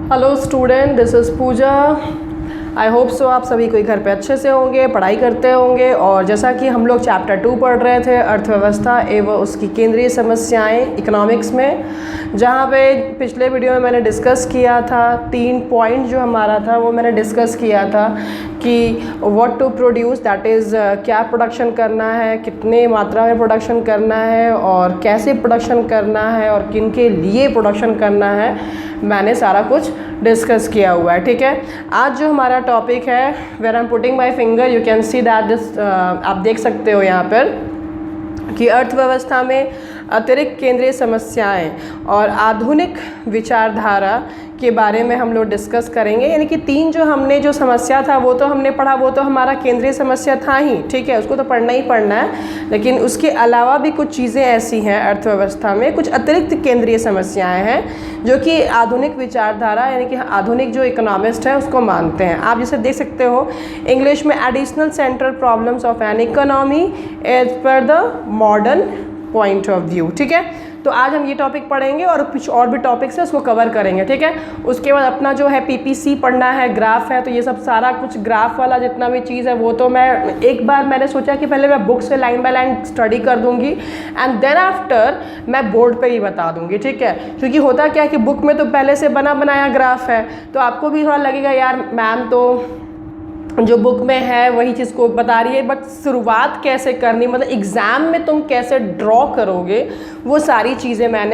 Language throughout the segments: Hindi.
Hello student, this is Pooja. I hope so आप सभी कोई घर पे अच्छे से होंगे, पढ़ाई करते होंगे। और जैसा कि हम लोग चैप्टर 2 पढ़ रहे थे, अर्थव्यवस्था एवं उसकी केंद्रीय समस्याएं इकोनॉमिक्स में, जहाँ पे पिछले वीडियो में मैंने डिस्कस किया था 3 पॉइंट जो हमारा था वो मैंने डिस्कस किया था कि what to produce, that is क्या प्रोडक्शन करना है, कितने मात्रा में प्रोडक्शन करना है और कैसे प्रोडक्शन करना है और किन के लिए प्रोडक्शन करना है, मैंने सारा कुछ डिस्कस किया हुआ है। ठीक है, आज जो हमारा टॉपिक है, where I am putting my finger you can see that this, आप देख सकते हो यहाँ पर कि अर्थव्यवस्था में अतिरिक्त केंद्रीय समस्याएं और आधुनिक विचारधारा के बारे में हम लोग डिस्कस करेंगे। यानी कि 3 जो हमने जो समस्या था वो तो हमने पढ़ा, वो तो हमारा केंद्रीय समस्या था ही, ठीक है, उसको तो पढ़ना ही पढ़ना है। लेकिन उसके अलावा भी कुछ चीज़ें ऐसी हैं अर्थव्यवस्था में, कुछ अतिरिक्त केंद्रीय समस्याएं हैं जो कि आधुनिक विचारधारा यानी कि आधुनिक जो इकोनॉमिस्ट है उसको मानते हैं। आप जैसे देख सकते हो इंग्लिश में additional central problems of an economy as per the modern point of view. ठीक है, तो आज हम ये टॉपिक पढ़ेंगे और कुछ और भी टॉपिक्स है उसको कवर करेंगे। ठीक है, उसके बाद अपना जो है पीपीसी पढ़ना है, ग्राफ है, तो ये सब सारा कुछ ग्राफ वाला जितना भी चीज़ है वो तो मैं एक बार मैंने सोचा कि पहले मैं बुक से लाइन बाय लाइन स्टडी कर दूंगी एंड देन आफ्टर मैं बोर्ड पे ही बता दूंगी। ठीक है, क्योंकि होता क्या है कि बुक में तो पहले से बना बनाया ग्राफ है, तो आपको भी थोड़ा लगेगा यार मैम तो जो बुक में है वही चीज़ को बता रही है, बट शुरुआत कैसे करनी, मतलब एग्ज़ाम में तुम कैसे ड्रॉ करोगे, वो सारी चीज़ें मैं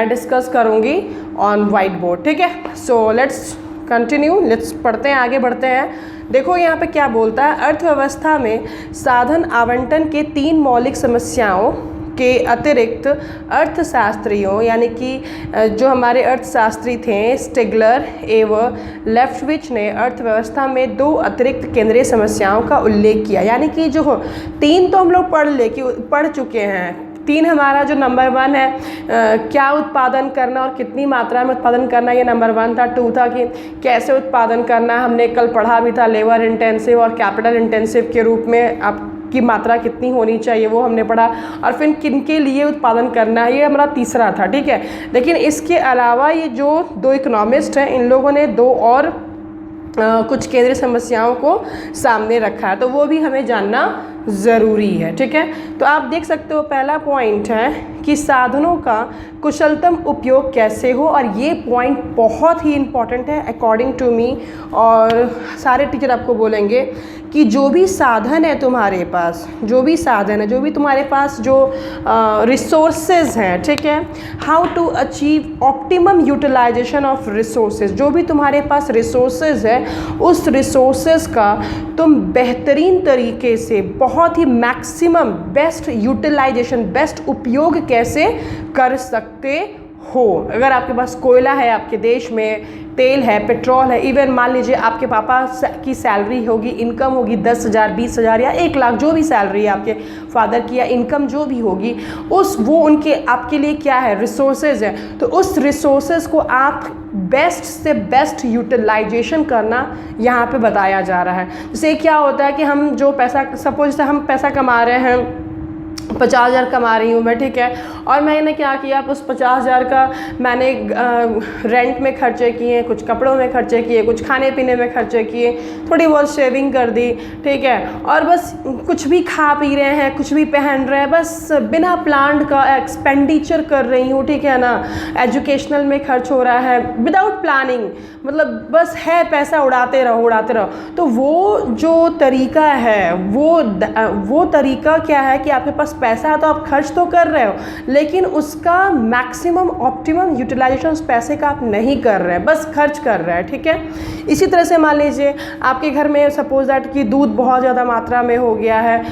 डिस्कस करूँगी ऑन वाइट बोर्ड। ठीक है, सो लेट्स कंटिन्यू, लेट्स पढ़ते हैं, आगे बढ़ते हैं। देखो यहाँ पे क्या बोलता है, अर्थव्यवस्था में साधन आवंटन के 3 मौलिक समस्याओं के अतिरिक्त अर्थशास्त्रियों यानी कि जो हमारे अर्थशास्त्री थे स्टिग्लर एवं लेफ्टविच ने अर्थव्यवस्था में 2 अतिरिक्त केंद्रीय समस्याओं का उल्लेख किया। यानी कि जो 3 तो हम लोग पढ़ चुके हैं। 3 हमारा जो नंबर 1 है क्या उत्पादन करना और कितनी मात्रा में उत्पादन करना, ये नंबर 1 था। 2 था कि कैसे उत्पादन करना, हमने कल पढ़ा भी था, लेबर इंटेंसिव और कैपिटल इंटेंसिव के रूप में आप की मात्रा कितनी होनी चाहिए वो हमने पढ़ा, और फिर किन के लिए उत्पादन करना है, ये हमारा तीसरा था। ठीक है, लेकिन इसके अलावा ये जो 2 इकोनॉमिस्ट हैं इन लोगों ने 2 और कुछ केंद्रीय समस्याओं को सामने रखा है, तो वो भी हमें जानना ज़रूरी है। ठीक है, तो आप देख सकते हो पहला पॉइंट है कि साधनों का कुशलतम उपयोग कैसे हो, और ये पॉइंट बहुत ही इम्पॉर्टेंट है अकॉर्डिंग टू मी, और सारे टीचर आपको बोलेंगे कि जो भी साधन है तुम्हारे पास, जो भी साधन है, जो भी तुम्हारे पास जो रिसोर्सेज हैं, ठीक है, how to achieve optimum utilisation of resources, जो भी तुम्हारे पास रिसोर्सेज है उस रिसोर्सेज का तुम बेहतरीन तरीके से, बहुत ही मैक्सिमम बेस्ट यूटिलाइजेशन, बेस्ट उपयोग कैसे कर सकते हो। अगर आपके पास कोयला है, आपके देश में तेल है, पेट्रोल है, इवन मान लीजिए आपके पापा की सैलरी होगी, इनकम होगी 10,000, 20,000 या 1 लाख, जो भी सैलरी है आपके फादर की या इनकम जो भी होगी, वो उनके आपके लिए क्या है, रिसोर्सेज है। तो उस रिसोर्सेज को आप बेस्ट से बेस्ट यूटिलाइजेशन करना यहाँ पे बताया जा रहा है। जैसे क्या होता है कि हम जो पैसा, सपोज हम पैसा कमा रहे हैं, 50,000 कमा रही हूँ मैं, ठीक है, और मैंने क्या किया, उस 50,000 का मैंने रेंट में खर्चे किए, कुछ कपड़ों में खर्चे किए, कुछ खाने पीने में खर्चे किए, थोड़ी बहुत सेविंग कर दी, ठीक है, और बस कुछ भी खा पी रहे हैं, कुछ भी पहन रहे हैं, बस बिना प्लान का एक्सपेंडिचर कर रही हूँ, ठीक है ना, एजुकेशनल में खर्च हो रहा है विदाउट प्लानिंग, मतलब बस है पैसा उड़ाते रहो उड़ाते रहो। तो वो जो तरीका है वो तरीका क्या है कि आपके पास पैसा तो आप खर्च तो कर रहे हो, लेकिन उसका मैक्सिमम ऑप्टिमम यूटिलाइजेशन उस पैसे का आप नहीं कर रहे हैं, बस खर्च कर रहे हैं। ठीक है, इसी तरह से मान लीजिए आपके घर में सपोज दैट कि दूध बहुत ज़्यादा मात्रा में हो गया है,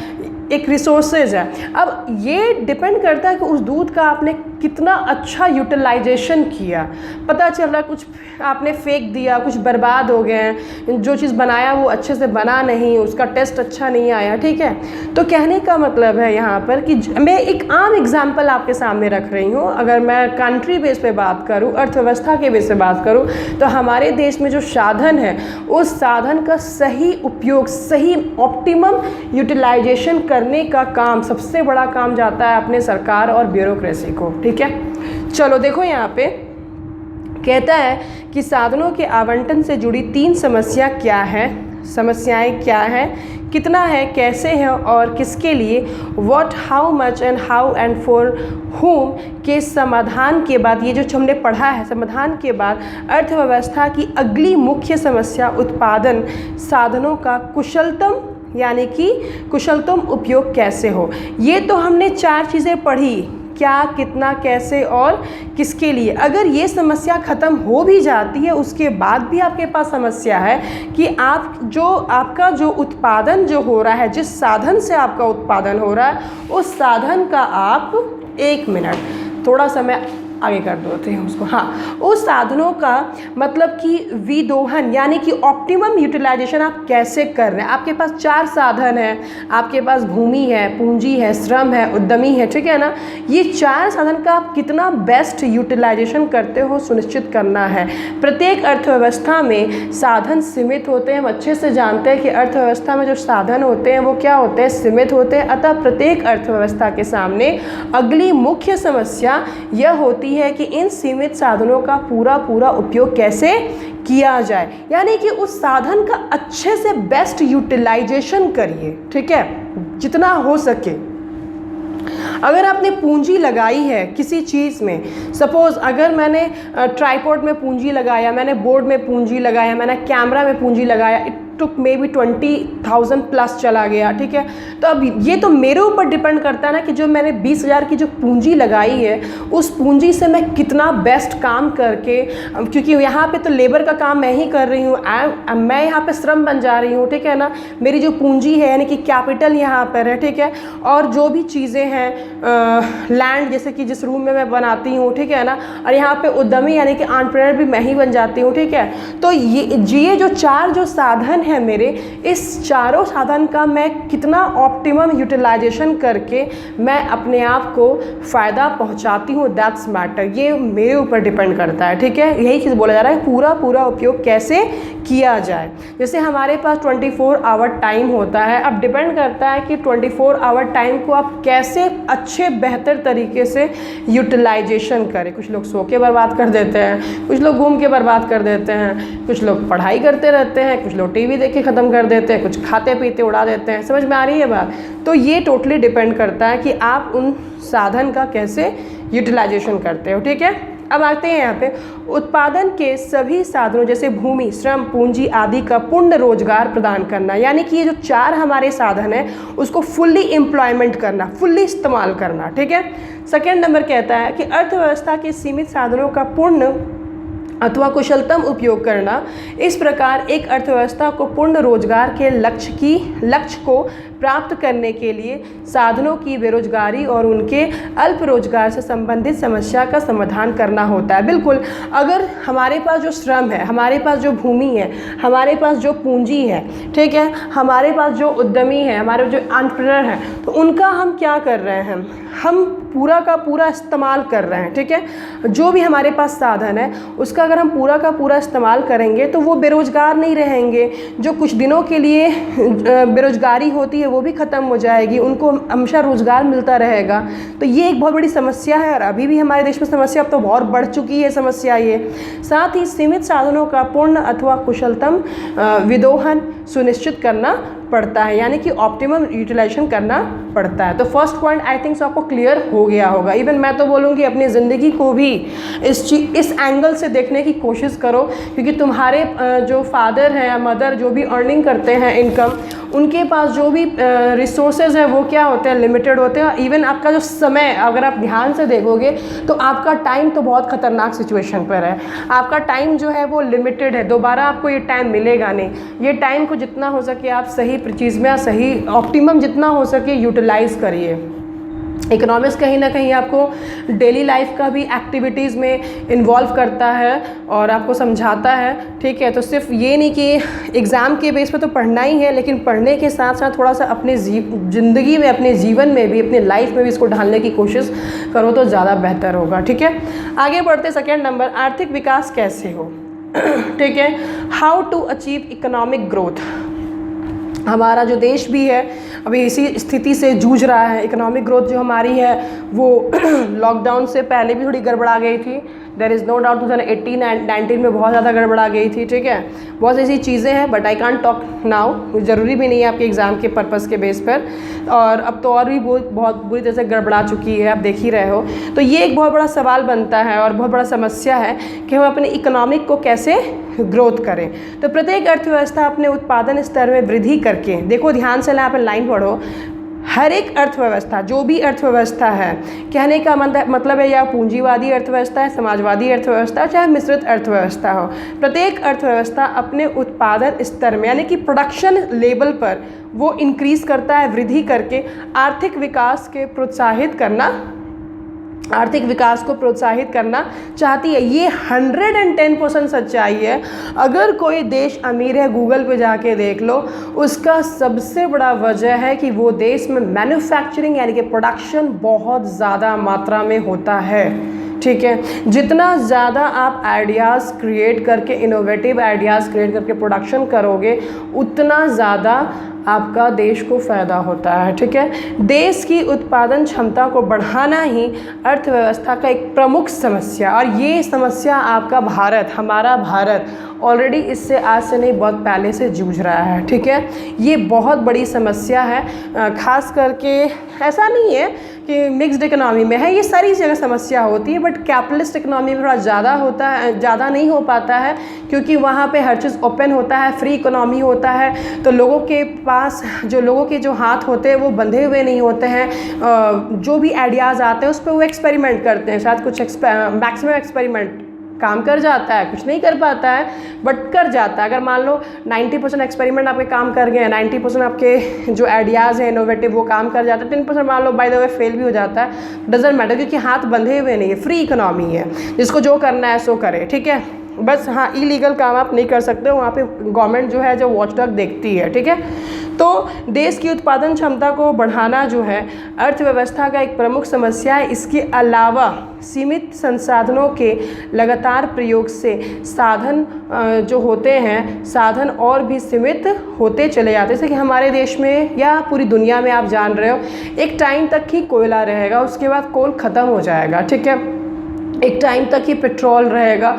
एक रिसोर्सेज है। अब ये डिपेंड करता है कि उस दूध का आपने कितना अच्छा यूटिलाइजेशन किया। पता चल रहा है कुछ आपने फेंक दिया, कुछ बर्बाद हो गए हैं, जो चीज़ बनाया वो अच्छे से बना नहीं, उसका टेस्ट अच्छा नहीं आया। ठीक है, तो कहने का मतलब है यहाँ पर कि मैं एक आम एग्जांपल आपके सामने रख रही हूँ। अगर मैं कंट्री बेस पे बात करूँ, अर्थव्यवस्था के बेस पे बात करूँ, तो हमारे देश में जो साधन है उस साधन का सही उपयोग, सही ऑप्टिमम यूटिलाइजेशन करने का काम, सबसे बड़ा काम जाता है अपने सरकार और ब्यूरोक्रेसी को। ठीक है, चलो देखो यहाँ पे कहता है कि साधनों के आवंटन से जुड़ी 3 समस्याएं क्या हैं, कितना है, कैसे है और किसके लिए, what, how much and how and for whom के समाधान के बाद, ये जो हमने पढ़ा है, समाधान के बाद अर्थव्यवस्था की अगली मुख्य समस्या उत्पादन साधनों का कुशलतम यानी कि कुशलतम उपयोग कैसे हो। ये तो हमने 4 चीज़ें पढ़ी, क्या, कितना, कैसे और किसके लिए। अगर ये समस्या ख़त्म हो भी जाती है उसके बाद भी आपके पास समस्या है कि आपका जो उत्पादन जो हो रहा है, जिस साधन से आपका उत्पादन हो रहा है, उस साधन का आप 1 मिनट थोड़ा समय आगे कर देते हैं उसको, हाँ, उस साधनों का मतलब कि विदोहन यानी कि ऑप्टिमम यूटिलाइजेशन आप कैसे कर रहे हैं। आपके पास 4 साधन हैं, आपके पास भूमि है, पूंजी है, श्रम है, उद्यमी है, ठीक है ना। ये 4 साधन का आप कितना बेस्ट यूटिलाइजेशन करते हो सुनिश्चित करना है। प्रत्येक अर्थव्यवस्था में साधन सीमित होते हैं, हम अच्छे से जानते हैं कि अर्थव्यवस्था में जो साधन होते हैं वो क्या होते हैं, सीमित होते हैं। अतः प्रत्येक अर्थव्यवस्था के सामने अगली मुख्य समस्या यह होती है कि इन सीमित साधनों का पूरा उपयोग कैसे किया जाए, यानी कि उस साधन का अच्छे से बेस्ट यूटिलाइजेशन करिए, ठीक है, जितना हो सके। अगर आपने पूंजी लगाई है किसी चीज़ में, सपोज़ अगर मैंने ट्राइपॉड में पूंजी लगाया, मैंने बोर्ड में पूंजी लगाया, मैंने कैमरा में पूंजी लगाया, it took may be 20,000 plus चला गया, ठीक है। तो अब ये तो मेरे ऊपर डिपेंड करता है ना कि जो मैंने 20,000 की जो पूंजी लगाई है उस पूंजी से मैं कितना बेस्ट काम करके, क्योंकि यहाँ पे तो लेबर का काम मैं ही कर रही हूँ, मैं यहाँ पे श्रम बन जा रही हूँ, ठीक है ना। मेरी जो पूंजी है यानी कि कैपिटल यहाँ पर है, ठीक है, और जो भी चीज़ें हैं, लैंड जैसे कि जिस रूम में मैं बनाती हूँ, ठीक है ना, और यहाँ पे उद्यमी यानी कि एंटरप्रेन्योर भी मैं ही बन जाती हूँ, ठीक है। तो ये जो 4 जो साधन है मेरे, इस चारों साधन का मैं कितना ऑप्टिमम यूटिलाइजेशन करके मैं अपने आप को फ़ायदा पहुंचाती हूँ, दैट्स मैटर। ये मेरे ऊपर डिपेंड करता है, ठीक है। यही चीज़ बोला जा रहा है, पूरा उपयोग कैसे किया जाए। जैसे हमारे पास 24 आवर टाइम होता है, अब डिपेंड करता है कि 24 आवर टाइम को आप कैसे अच्छे बेहतर तरीके से यूटिलाइजेशन करें। कुछ लोग सो के बर्बाद कर देते हैं, कुछ लोग घूम के बर्बाद कर देते हैं, कुछ लोग पढ़ाई करते रहते हैं, कुछ लोग टीवी देख के ख़त्म कर देते हैं, कुछ खाते पीते उड़ा देते हैं। समझ में आ रही है बात। तो ये टोटली डिपेंड करता है कि आप उन साधन का कैसे यूटिलाइजेशन करते हो, ठीक है। अब आते हैं यहाँ पे, उत्पादन के सभी साधनों जैसे भूमि, श्रम, पूंजी आदि का पूर्ण रोजगार प्रदान करना, यानी कि ये जो 4 हमारे साधन हैं उसको फुल्ली एम्प्लॉयमेंट करना, फुल्ली इस्तेमाल करना, ठीक है। सेकेंड नंबर कहता है कि अर्थव्यवस्था के सीमित साधनों का पूर्ण अथवा कुशलतम उपयोग करना। इस प्रकार एक अर्थव्यवस्था को पूर्ण रोजगार के लक्ष्य को प्राप्त करने के लिए साधनों की बेरोजगारी और उनके अल्प रोजगार से संबंधित समस्या का समाधान करना होता है। बिल्कुल, अगर हमारे पास जो श्रम है, हमारे पास जो भूमि है, हमारे पास जो पूंजी है, ठीक है, हमारे पास जो उद्यमी है, हमारे जो एंटरप्रेन्योर हैं, तो उनका हम क्या कर रहे हैं, हम पूरा का पूरा इस्तेमाल कर रहे हैं, ठीक है। जो भी हमारे पास साधन है उसका अगर हम पूरा का पूरा इस्तेमाल करेंगे तो वो बेरोजगार नहीं रहेंगे। जो कुछ दिनों के लिए बेरोजगारी होती है वो भी ख़त्म हो जाएगी, उनको हमेशा रोज़गार मिलता रहेगा। तो ये एक बहुत बड़ी समस्या है और अभी भी हमारे देश में समस्या अब तो बहुत बढ़ चुकी है समस्या ये। साथ ही सीमित साधनों का पूर्ण अथवा कुशलतम विदोहन सुनिश्चित करना पड़ता है, यानी कि ऑप्टिमम यूटिलाइजेशन करना पड़ता है। तो फर्स्ट पॉइंट आई थिंक आपको क्लियर हो गया होगा। इवन मैं तो बोलूँगी अपनी ज़िंदगी को भी इस एंगल से देखने की कोशिश करो, क्योंकि तुम्हारे जो फादर हैं या मदर जो भी अर्निंग करते हैं इनकम, उनके पास जो भी रिसोर्सेज है वो क्या होते हैं, लिमिटेड होते हैं। इवन आपका जो समय, अगर आप ध्यान से देखोगे तो आपका टाइम तो बहुत ख़तरनाक सिचुएशन पर है। आपका टाइम जो है वो लिमिटेड है, दोबारा आपको ये टाइम मिलेगा नहीं। ये टाइम को जितना हो सके आप सही चीज़ में, सही ऑप्टिमम जितना हो सके यूटिलाइज़ करिए। इकोनॉमिक्स कहीं ना कहीं आपको डेली लाइफ का भी एक्टिविटीज़ में इन्वॉल्व करता है और आपको समझाता है, ठीक है। तो सिर्फ ये नहीं कि एग्ज़ाम के बेस पे तो पढ़ना ही है, लेकिन पढ़ने के साथ साथ थोड़ा सा अपने ज़िंदगी में, अपने जीवन में भी, अपने लाइफ में भी इसको ढालने की कोशिश करो तो ज़्यादा बेहतर होगा, ठीक है। आगे बढ़ते सेकेंड नंबर, आर्थिक विकास कैसे हो, ठीक है। How to achieve economic growth. हमारा जो देश भी है अभी इसी स्थिति से जूझ रहा है। इकोनॉमिक ग्रोथ जो हमारी है वो लॉकडाउन से पहले भी थोड़ी गड़बड़ा गई थी, देयर इज़ नो डाउट 2018-19 में बहुत ज़्यादा गड़बड़ा गई थी, ठीक है। बहुत ऐसी चीज़ें हैं, but I can't talk now, ज़रूरी भी नहीं है आपके एग्ज़ाम के पर्पज़ के बेस पर। और अब तो और भी बहुत बुरी तरह से गड़बड़ा चुकी है, आप देख ही रहे हो। तो ये एक बहुत बड़ा सवाल बनता है और बहुत बड़ा समस्या है कि हम अपने इकोनॉमिक को कैसे ग्रोथ करें। तो प्रत्येक अर्थव्यवस्था अपने उत्पादन स्तर में वृद्धि करके, देखो ध्यान से यहाँ पर लाइन पढ़ो, हर एक अर्थव्यवस्था, जो भी अर्थव्यवस्था है, कहने का मतलब है या पूंजीवादी अर्थव्यवस्था है, समाजवादी अर्थव्यवस्था, चाहे मिश्रित अर्थव्यवस्था हो, प्रत्येक अर्थव्यवस्था अपने उत्पादन स्तर में यानी कि प्रोडक्शन लेवल पर वो इंक्रीज़ करता है, वृद्धि करके आर्थिक विकास को प्रोत्साहित करना चाहती है। ये 110% सच्चाई है। अगर कोई देश अमीर है, गूगल पे जाके देख लो, उसका सबसे बड़ा वजह है कि वो देश में मैन्युफैक्चरिंग यानी कि प्रोडक्शन बहुत ज़्यादा मात्रा में होता है, ठीक है। जितना ज़्यादा आप आइडियाज़ क्रिएट करके, इनोवेटिव आइडियाज़ क्रिएट करके प्रोडक्शन करोगे, उतना ज़्यादा आपका देश को फ़ायदा होता है, ठीक है। देश की उत्पादन क्षमता को बढ़ाना ही अर्थव्यवस्था का एक प्रमुख समस्या, और ये समस्या आपका भारत, हमारा भारत ऑलरेडी इससे आज से नहीं बहुत पहले से जूझ रहा है, ठीक है। ये बहुत बड़ी समस्या है, खास करके ऐसा नहीं है कि मिक्स्ड इकोनॉमी में है, ये सारी जगह समस्या होती है, बट कैपिटलिस्ट इकोनॉमी में थोड़ा ज़्यादा होता है, ज़्यादा नहीं हो पाता है, क्योंकि वहाँ पे हर चीज़ ओपन होता है, फ्री इकोनॉमी होता है, तो लोगों के पास लोगों के जो हाथ होते हैं वो बंधे हुए नहीं होते हैं। जो भी आइडियाज़ आते हैं उस पर वो एक्सपेरिमेंट करते हैं, शायद कुछ मैक्सिमम एक्सपेरिमेंट काम कर जाता है, कुछ नहीं कर पाता है, बट कर जाता है। अगर मान लो 90% एक्सपेरिमेंट आपके काम कर गए हैं, 90% आपके जो आइडियाज़ हैं इनोवेटिव वो काम कर जाता है, 10% मान लो बाय द वे फेल भी हो जाता है, डजेंट मैटर, क्योंकि हाथ बंधे हुए नहीं है, फ्री इकोनॉमी है, जिसको जो करना है सो करे, ठीक है। बस हाँ, इलीगल काम आप नहीं कर सकते हो, वहाँ पे गवर्नमेंट जो है जो वॉचडॉग देखती है, ठीक है। तो देश की उत्पादन क्षमता को बढ़ाना जो है अर्थव्यवस्था का एक प्रमुख समस्या है। इसके अलावा सीमित संसाधनों के लगातार प्रयोग से साधन जो होते हैं, साधन और भी सीमित होते चले जाते हैं। जैसे कि हमारे देश में या पूरी दुनिया में आप जान रहे हो, एक टाइम तक ही कोयला रहेगा, उसके बाद कोल ख़त्म हो जाएगा, ठीक है। एक टाइम तक ही पेट्रोल रहेगा,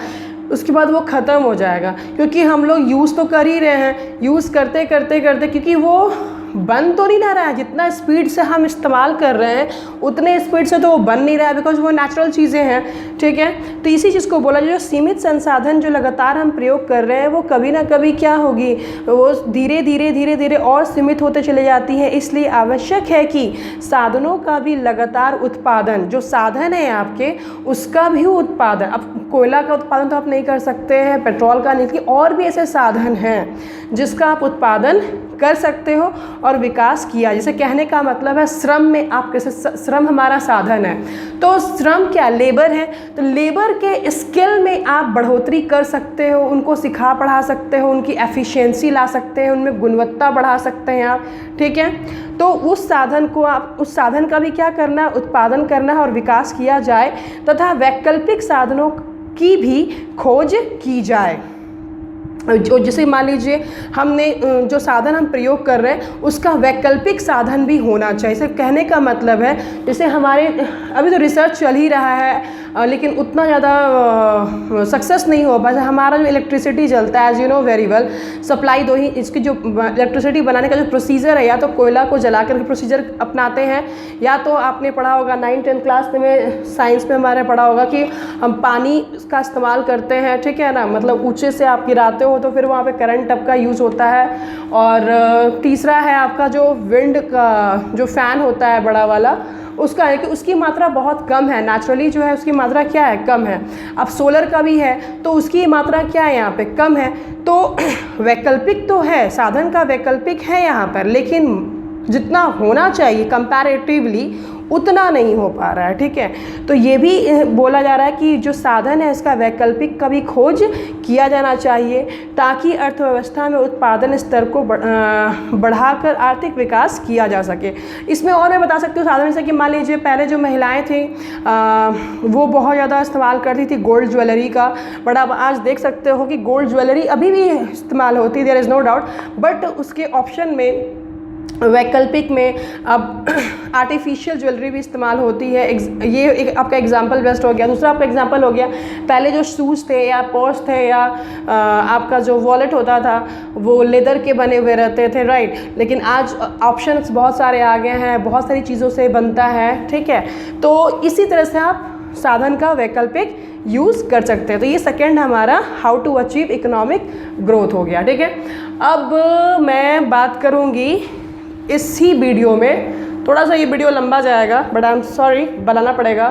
उसके बाद वो ख़त्म हो जाएगा, क्योंकि हम लोग यूज़ तो कर ही रहे हैं, यूज़ करते करते करते, क्योंकि वो बन तो नहीं रहा है, जितना स्पीड से हम इस्तेमाल कर रहे हैं उतने स्पीड से तो वो बन नहीं रहा है, बिकॉज वो नेचुरल चीज़ें हैं, ठीक है। तो इसी चीज़ को बोला, जो सीमित संसाधन जो लगातार हम प्रयोग कर रहे हैं वो कभी ना कभी क्या होगी, वो धीरे धीरे और सीमित होते चले जाती है। इसलिए आवश्यक है कि साधनों का भी लगातार उत्पादन, जो साधन है आपके उसका भी उत्पादन, अब कोयला का उत्पादन तो आप नहीं कर सकते हैं, पेट्रोल का नहीं, और भी ऐसे साधन हैं जिसका आप उत्पादन कर सकते हो और विकास किया। जैसे कहने का मतलब है श्रम में आप कैसे, श्रम हमारा साधन है, तो श्रम क्या, लेबर है, तो लेबर के स्किल में आप बढ़ोतरी कर सकते हो, उनको सिखा पढ़ा सकते हो, उनकी एफिशिएंसी ला सकते हैं, उनमें गुणवत्ता बढ़ा सकते हैं आप, ठीक है। तो उस साधन को आप, उस साधन का भी क्या करना है, उत्पादन करना है और विकास किया जाए, तथा वैकल्पिक साधनों की भी खोज की जाए। जो जैसे मान लीजिए हमने जो साधन हम प्रयोग कर रहे हैं उसका वैकल्पिक साधन भी होना चाहिए। इसे कहने का मतलब है, जैसे हमारे अभी तो रिसर्च चल ही रहा है, लेकिन उतना ज़्यादा सक्सेस नहीं हो पाया। हमारा जो इलेक्ट्रिसिटी चलता है, as you know very well, supply दो ही, इसकी जो इलेक्ट्रिसिटी बनाने का जो प्रोसीजर है, या तो कोयला को जला कर प्रोसीजर अपनाते हैं, या तो आपने पढ़ा होगा 9th-10th क्लास में साइंस में हमारे पढ़ा होगा कि हम पानी का इस्तेमाल करते हैं, ठीक है ना, मतलब ऊँचे से आप गिराते हो तो फिर वहाँ पे करंट टप का यूज़ होता है। और तीसरा है आपका जो विंड का जो फ़ैन होता है बड़ा वाला, उसका है कि उसकी मात्रा बहुत कम है, नेचुरली जो है उसकी मात्रा क्या है, कम है। अब सोलर का भी है तो उसकी मात्रा क्या है, यहाँ पे कम है। तो वैकल्पिक तो है, साधन का वैकल्पिक है यहाँ पर, लेकिन जितना होना चाहिए कंपैरेटिवली उतना नहीं हो पा रहा है, ठीक है। तो ये भी बोला जा रहा है कि जो साधन है इसका वैकल्पिक का भी खोज किया जाना चाहिए, ताकि अर्थव्यवस्था में उत्पादन स्तर को बढ़ाकर आर्थिक विकास किया जा सके। इसमें और मैं बता सकती हूँ साधन से कि मान लीजिए पहले जो महिलाएं थी वो बहुत ज़्यादा इस्तेमाल करती थी गोल्ड ज्वेलरी का, बट अब आज देख सकते हो कि गोल्ड ज्वेलरी अभी भी इस्तेमाल होती है, there is no doubt, but उसके ऑप्शन में वैकल्पिक में अब आर्टिफिशियल ज्वेलरी भी इस्तेमाल होती है। ये एक आपका एग्जांपल बेस्ट हो गया। दूसरा आपका एग्जांपल हो गया, पहले जो शूज़ थे या पर्स थे या आपका जो वॉलेट होता था वो लेदर के बने हुए रहते थे, राइट। लेकिन आज ऑप्शंस बहुत सारे आ गए हैं, बहुत सारी चीज़ों से बनता है, ठीक है। तो इसी तरह से आप साधन का वैकल्पिक यूज़ कर सकते हैं। तो ये सेकंड हमारा how to achieve economic growth हो गया, ठीक है। अब मैं बात करूँगी इसी वीडियो में, थोड़ा सा ये वीडियो लंबा जाएगा बट आई एम सॉरी, बनाना पड़ेगा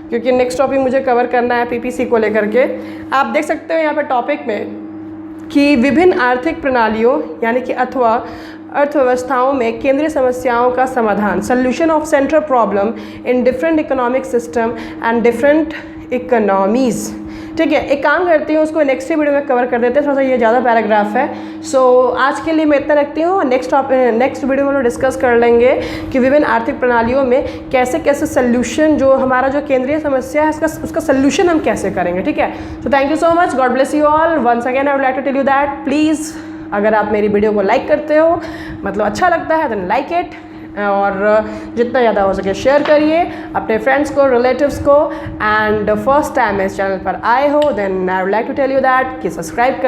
क्योंकि नेक्स्ट टॉपिक मुझे कवर करना है पीपीसी को लेकर के। आप देख सकते हो यहाँ पे टॉपिक में कि विभिन्न आर्थिक प्रणालियों यानी कि अथवा अर्थव्यवस्थाओं में केंद्रीय समस्याओं का समाधान, solution of central problem in different economic system and different economies, ठीक है। एक काम करती हूँ, उसको नेक्स्ट वीडियो में कवर कर देते हैं, थोड़ा सा ये ज़्यादा पैराग्राफ है। सो आज के लिए मैं इतना रखती हूँ। नेक्स्ट वीडियो में हम डिस्कस कर लेंगे कि विभिन्न आर्थिक प्रणालियों में कैसे कैसे सोल्यूशन, जो हमारा जो केंद्रीय समस्या है उसका सोल्यूशन हम कैसे करेंगे, ठीक है। So thank you so much, God bless you all. Once again I would like to tell you that please, अगर आप मेरी वीडियो को लाइक करते हो, मतलब अच्छा लगता है, देन लाइक इट, और जितना ज़्यादा हो सके शेयर करिए अपने फ्रेंड्स को, रिलेटिव्स को। एंड फर्स्ट टाइम इस चैनल पर आए हो then I would like to tell you that कि सब्सक्राइब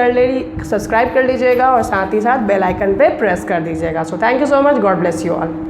कर लीजिएगा और साथ ही साथ बेल आइकन पे प्रेस कर दीजिएगा। सो thank you so much, God bless you all.